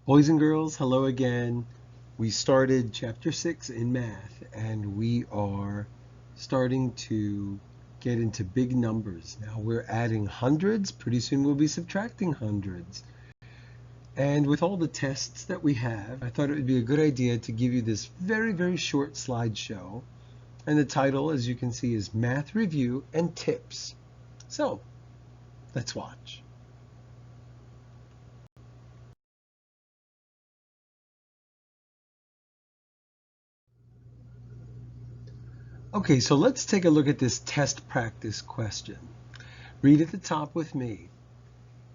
Boys and girls, hello again. We started chapter 6 in math and we are starting to get into big numbers. Now we're adding hundreds. Pretty soon we'll be subtracting hundreds. And with all the tests that we have, I thought it would be a good idea to give you this very, very short slideshow. And the title, as you can see, is Math Review and Tips. So let's watch. Okay, so let's take a look at this test practice question. Read at the top with me.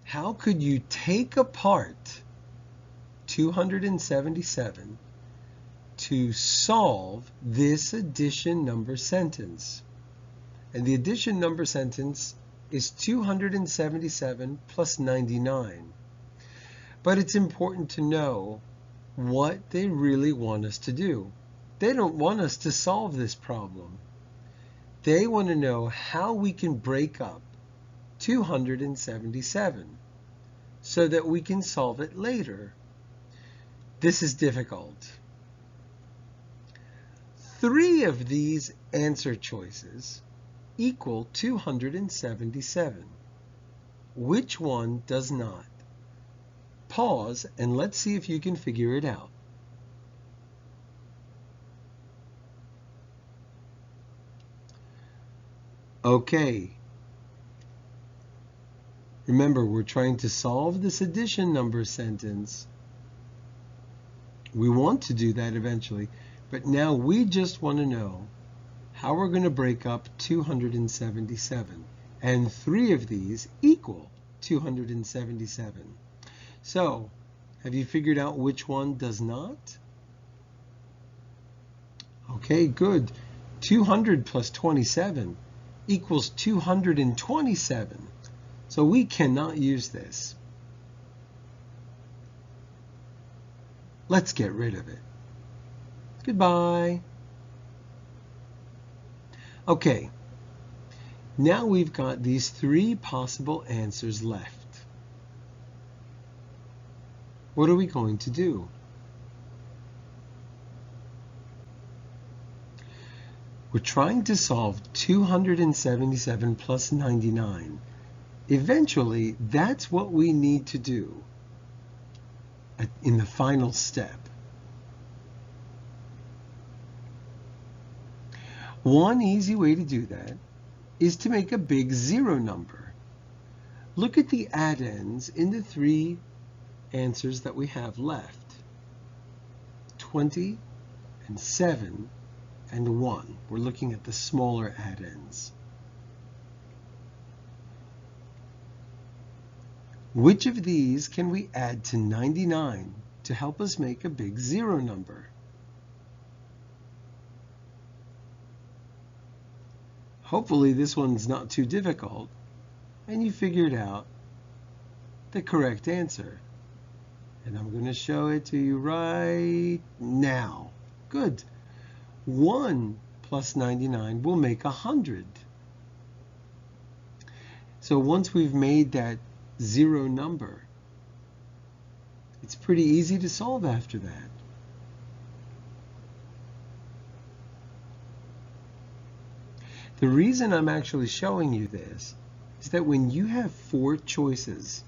How could you take apart 277 to solve this addition number sentence? And the addition number sentence is 277 plus 99. But it's important to know what they really want us to do. They don't want us to solve this problem. They want to know how we can break up 277 so that we can solve it later. This is difficult. 3 of these answer choices equal 277. Which one does not? Pause and let's see if you can figure it out. Okay. Remember, we're trying to solve this addition number sentence. We want to do that eventually, but now we just want to know how we're going to break up 277. And 3 of these equal 277. So, have you figured out which one does not? Okay, good. 200 plus 27 equals 227. So we cannot use this. Let's get rid of it. Goodbye. Okay, now we've got these 3 possible answers left. What are we going to do? We're trying to solve 277 plus 99. Eventually, that's what we need to do in the final step. One easy way to do that is to make a big zero number. Look at the addends in the 3 answers that we have left. 20 and 7 and 1. We're looking at the smaller addends. Which of these can we add to 99 to help us make a big zero number? Hopefully this one's not too difficult and you figured out the correct answer. And I'm going to show it to you right now. Good. 1 plus 99 will make 100. So once we've made that zero number, it's pretty easy to solve after that. The reason I'm actually showing you this is that when you have 4 choices,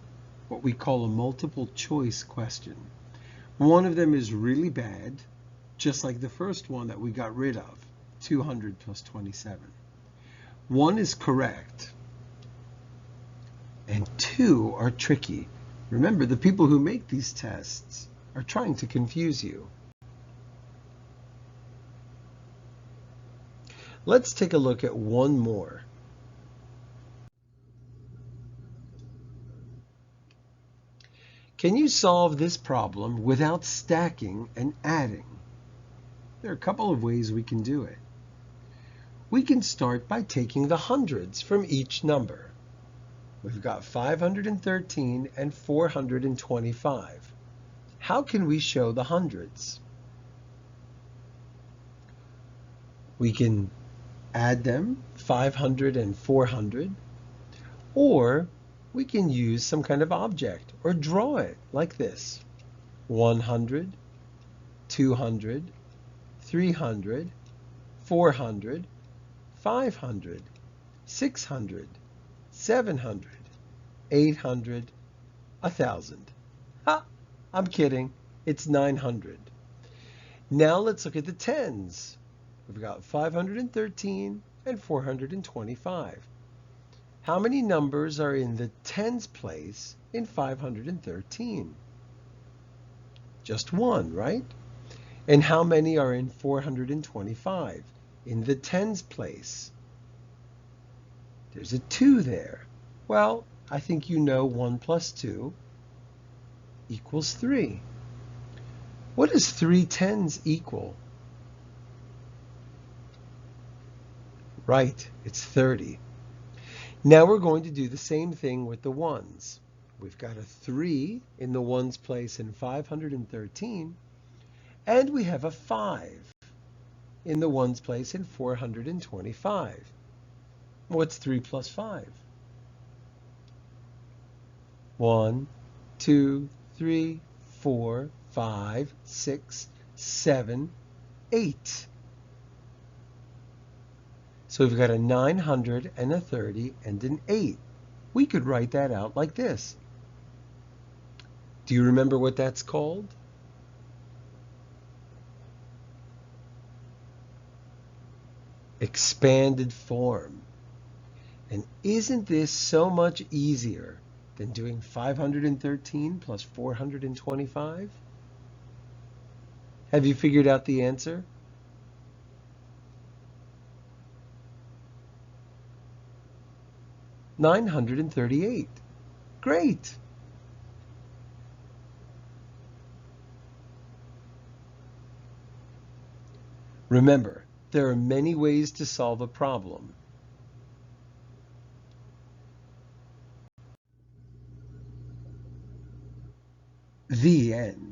what we call a multiple choice question, one of them is really bad, just like the first one that we got rid of, 200 plus 27. One is correct, and 2 are tricky. Remember, the people who make these tests are trying to confuse you. Let's take a look at one more. Can you solve this problem without stacking and adding? There are a couple of ways we can do it. We can start by taking the hundreds from each number. We've got 513 and 425. How can we show the hundreds? We can add them, 500 and 400, or we can use some kind of object or draw it like this. 100, 200, 300, 400, 500, 600, 700, 800, 1,000. Ha! I'm kidding. It's 900. Now let's look at the tens. We've got 513 and 425. How many numbers are in the tens place in 513? Just one, right? And how many are in 425? In the tens place. There's a 2 there. Well, I think you know 1 plus 2 equals 3. What does 3 tens equal? Right, it's 30. Now we're going to do the same thing with the ones. We've got a 3 in the ones place in 513, and we have a 5 in the ones place in 425. What's 3 plus 5? 1, 2, 3, 4, 5, 6, 7, 8. So we've got a 900 and a 30 and an 8. We could write that out like this. Do you remember what that's called? Expanded form. And isn't this so much easier than doing 513 plus 425? Have you figured out the answer? $938. Great. Remember, there are many ways to solve a problem. The end.